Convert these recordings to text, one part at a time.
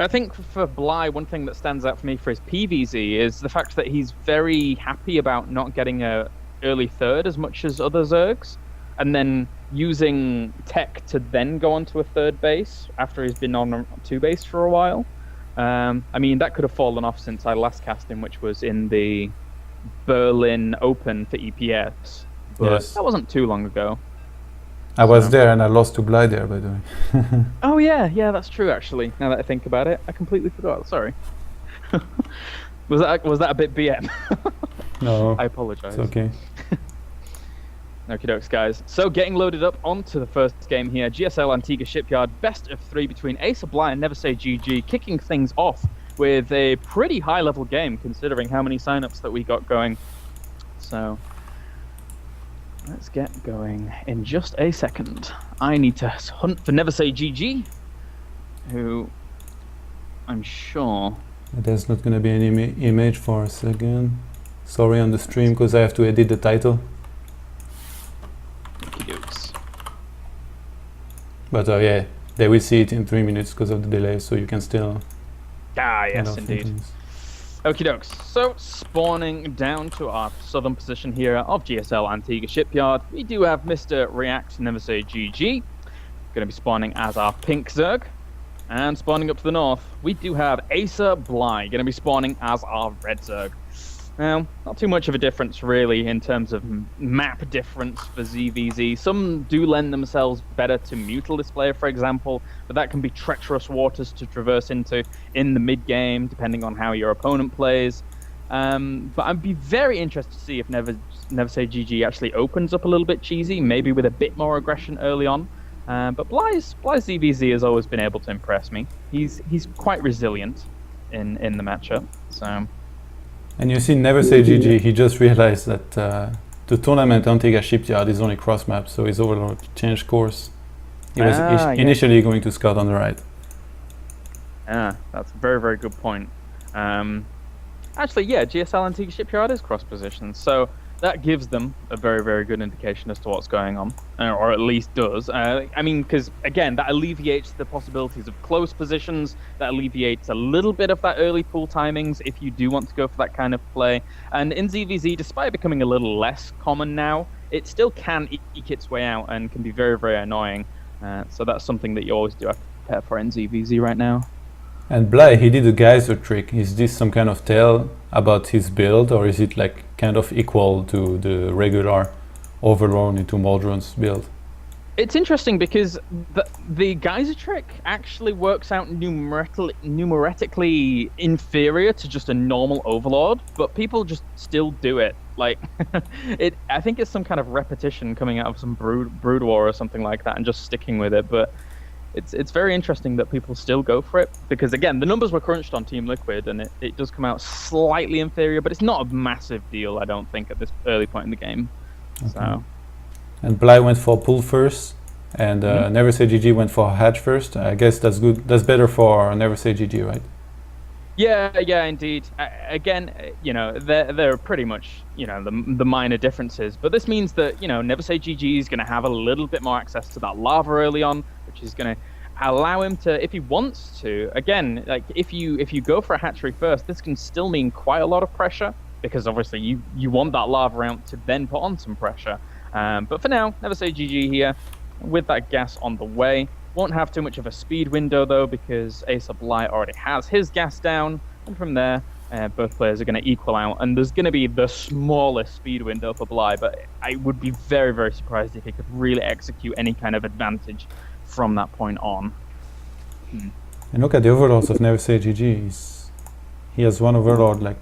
I think for Bly, one thing that stands out for me for his PVZ is the fact that he's very happy about not getting a early third as much as other Zergs, and then using tech to then go onto a third base after he's been on two base for a while. I mean, that could have fallen off since I last cast him, which was in the Berlin Open for EPS, but Yes. that wasn't too long ago. I was there and I lost to Bly there, by the way. Oh yeah, that's true actually. Now that I think about it, I completely forgot. Sorry. was that a bit BM? No, I apologize. it's okay. Okie dokes, guys. So getting loaded up onto the first game here, GSL Antigua Shipyard, best of 3 between AcerBly and NeversayGG, kicking things off with a pretty high-level game considering how many signups that we got going. So let's get going in just a second. I need to hunt for NeversayGG, who I'm sure... There's not going to be any image for a second. Sorry on the stream because I have to edit the title. But yeah, they will see it in 3 minutes because of the delay, so you can still... Ah, yes, indeed. Okie dokes. So, spawning down to our southern position here of GSL Antigua Shipyard, we do have Mr. React NeversayGG, going to be spawning as our pink Zerg. And spawning up to the north, we do have AcerBly, going to be spawning as our red Zerg. Now, not too much of a difference really in terms of map difference for ZVZ. Some do lend themselves better to Mutal Display, for example, but that can be treacherous waters to traverse into in the mid-game, depending on how your opponent plays. But I'd be very interested to see if NeversayGG actually opens up a little bit cheesy, maybe with a bit more aggression early on. But Bly's ZVZ has always been able to impress me. He's quite resilient in the matchup, so... And you see NeversayGG, he just realized that the tournament Antigua Shipyard is only cross map, so his overlord changed course. He was initially going to scout on the right. Yeah, that's a very, very good point. Actually, yeah, GSL Antigua Shipyard is cross positions, so that gives them a very, very good indication as to what's going on, or at least does. I mean, because again, that alleviates the possibilities of close positions, that alleviates a little bit of that early pool timings if you do want to go for that kind of play. And in ZVZ, despite becoming a little less common now, it still can eke its way out and can be very, very annoying. So that's something that you always do have to prepare for in ZVZ right now. And Bly, he did a geyser trick. Is this some kind of tale about his build, or is it like kind of equal to the regular Overlord into Mordron's build? It's interesting because the geyser trick actually works out numerically inferior to just a normal Overlord, but people just still do it. Like, I think it's some kind of repetition coming out of some Brood War or something like that and just sticking with it, but it's very interesting that people still go for it, because again, the numbers were crunched on Team Liquid and it does come out slightly inferior, but it's not a massive deal, I don't think, at this early point in the game. Okay. So. And Bly went for pull first, and NeversayGG went for hatch first. I guess that's good. That's better for NeversayGG, right? Yeah, indeed. Again, you know, they're pretty much, you know, the minor differences, but this means that, you know, NeversayGG is going to have a little bit more access to that lava early on, which is going to allow him to, if he wants to, again, like if you go for a hatchery first, this can still mean quite a lot of pressure, because obviously you want that lava out to then put on some pressure. But for now, NeversayGG here with that gas on the way. Won't have too much of a speed window though, because AcerBly already has his gas down, and from there both players are going to equal out, and there's going to be the smallest speed window for Bly, but I would be very, very surprised if he could really execute any kind of advantage from that point on. And look at the overlords of NeversayGG. He has one overlord like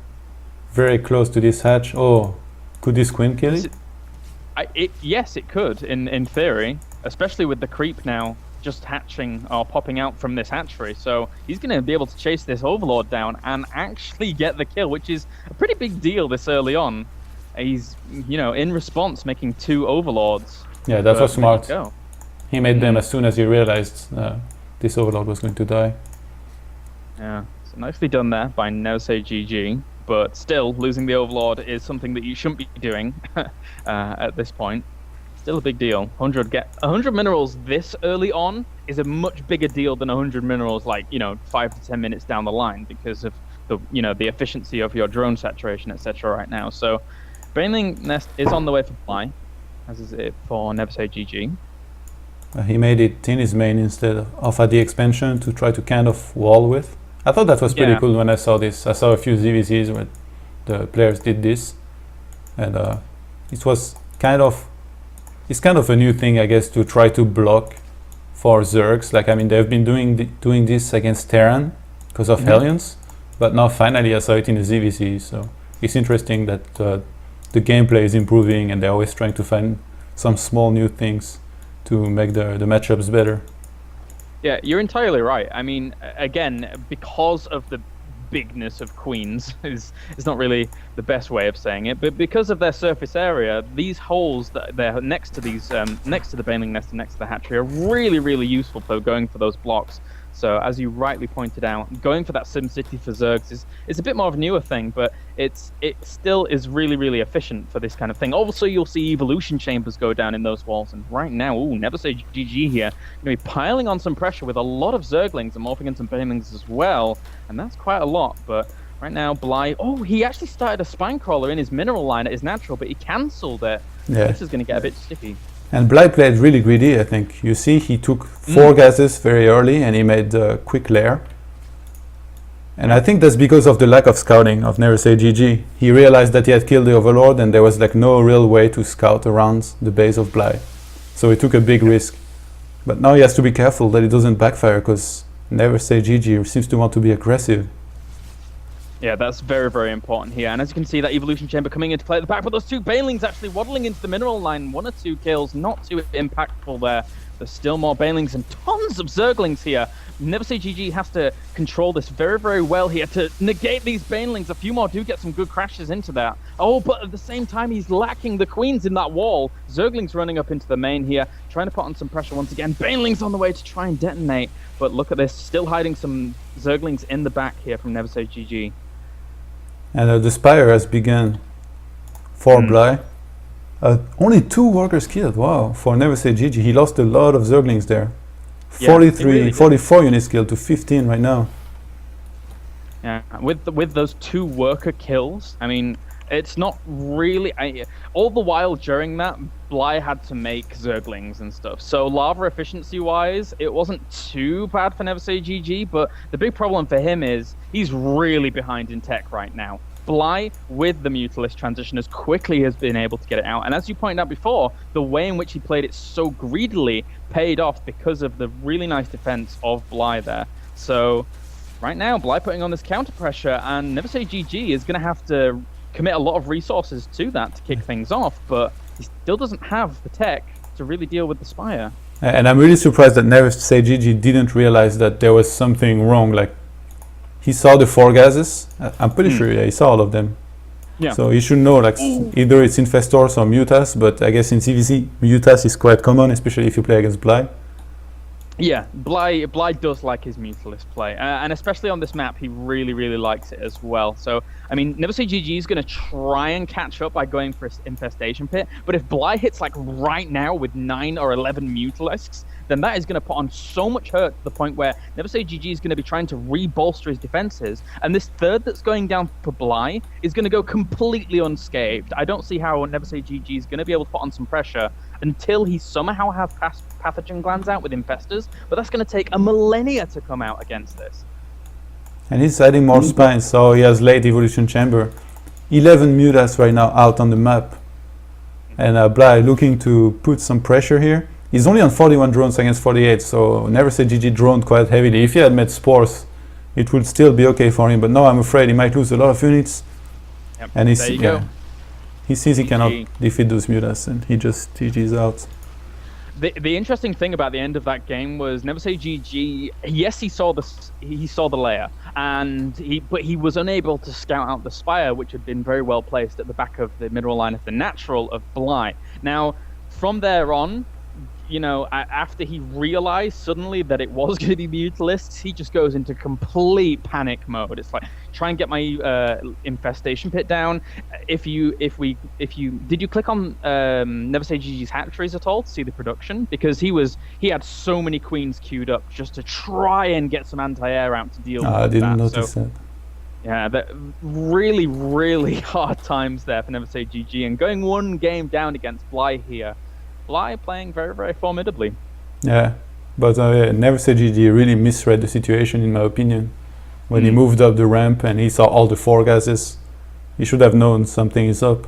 very close to this hatch. Oh, could this queen kill it? Yes, it could, in theory, especially with the creep now just hatching or popping out from this hatchery. So he's going to be able to chase this overlord down and actually get the kill, which is a pretty big deal this early on. He's, you know, in response making 2 overlords. Yeah, that was smart. Go. He made them as soon as he realized this overlord was going to die. Yeah, so nicely done there by NeversayGG, but still losing the overlord is something that you shouldn't be doing at this point. Still a big deal. 100 minerals this early on is a much bigger deal than 100 minerals like, 5 to 10 minutes down the line because of the efficiency of your drone saturation, etc. right now. So Baneling Nest is on the way for Bly, as is it for NeversayGG. He made it in his main instead of at the expansion to try to kind of wall with. I thought that was pretty cool when I saw this. I saw a few ZVZs where the players did this, and it's kind of a new thing, I guess, to try to block for Zergs. Like, I mean, they've been doing this against Terran because of Hellions, but now finally I saw it in the ZVZ. So it's interesting that the gameplay is improving, and they're always trying to find some small new things to make the matchups better. Yeah, you're entirely right. I mean, again, because of the bigness of queens is not really the best way of saying it, but because of their surface area, these holes that they're next to the Baneling Nest and next to the hatchery are really, really useful for going for those blocks. So as you rightly pointed out, going for that SimCity for Zergs is a bit more of a newer thing, but it still is really, really efficient for this kind of thing. Also, you'll see evolution chambers go down in those walls, and right now, NeversayGG here, going to be piling on some pressure with a lot of Zerglings and morphing in some Banelings as well, and that's quite a lot. But right now, Bly, he actually started a Spinecrawler in his mineral line at his natural, but he cancelled it. Yeah. This is going to get a bit sticky. And Bly played really greedy, I think. You see, he took 4 gases very early, and he made a quick lair. And I think that's because of the lack of scouting of NeversayGG. He realized that he had killed the Overlord, and there was like no real way to scout around the base of Bly. So he took a big risk. But now he has to be careful that it doesn't backfire, because NeversayGG seems to want to be aggressive. Yeah, that's very, very important here. And as you can see, that Evolution Chamber coming into play at the back, but those 2 Banelings actually waddling into the mineral line. 1 or 2 kills, not too impactful there. There's still more Banelings and tons of Zerglings here. NeversayGG has to control this very, very well here to negate these Banelings. A few more do get some good crashes into that. But at the same time, he's lacking the Queens in that wall. Zerglings running up into the main here, trying to put on some pressure once again. Banelings on the way to try and detonate. But look at this, still hiding some Zerglings in the back here from NeversayGG. And the Spire has begun for Bly. Only 2 workers killed. Wow, for NeversayGG. He lost a lot of Zerglings there. 44 units killed to 15 right now. Yeah, with those 2 worker kills, I mean, it's not really... all the while during that, Bly had to make Zerglings and stuff. So lava efficiency-wise, it wasn't too bad for NeversayGG, but the big problem for him is he's really behind in tech right now. Bly, with the Mutalist transition, as quickly has been able to get it out. And as you pointed out before, the way in which he played it so greedily paid off because of the really nice defense of Bly there. So right now, Bly putting on this counter pressure, and NeversayGG is going to have to commit a lot of resources to that to kick things off, but he still doesn't have the tech to really deal with the Spire. And I'm really surprised that NeversayGG didn't realize that there was something wrong. Like, he saw the 4 gases. I'm pretty sure he saw all of them. Yeah. So he should know, like, either it's Infestors or Mutas, but I guess in CVC, Mutas is quite common, especially if you play against Bly. Yeah, Bly does like his Mutalist play, and especially on this map, he really, really likes it as well. So, I mean, NeversayGG is going to try and catch up by going for his Infestation Pit, but if Bly hits, like, right now with 9 or 11 Mutalisks, then that is going to put on so much hurt to the point where NeversayGG is going to be trying to re-bolster his defenses, and this 3rd that's going down for Bly is going to go completely unscathed. I don't see how NeversayGG is going to be able to put on some pressure until he somehow has pathogen glands out with Infestors, but that's going to take a millennia to come out against this. And he's adding more spines, so he has late Evolution Chamber. 11 Mutas right now out on the map. And Bly looking to put some pressure here. He's only on 41 drones against 48, so NeversayGG droned quite heavily. If he had met Spores, it would still be okay for him, but now I'm afraid he might lose a lot of units. Yep. And go. He sees he cannot defeat those Mutas, and he just GG's out. The interesting thing about the end of that game was NeversayGG. Yes, he saw the layer, but he was unable to scout out the Spire, which had been very well placed at the back of the mineral line of the natural of Bly. Now, from there on, after he realized suddenly that it was going to be Mutalisks, he just goes into complete panic mode. It's like, try and get my infestation pit down. Did you click on NeversayGG's hatcheries at all to see the production? Because he had so many queens queued up just to try and get some anti-air out to deal with that. I didn't notice that. Yeah, really, really hard times there for NeversayGG, and going one game down against Bly here. Bly playing very, very formidably. Yeah, but NeversayGG really misread the situation, in my opinion. When he moved up the ramp and he saw all the 4 gases, he should have known something is up.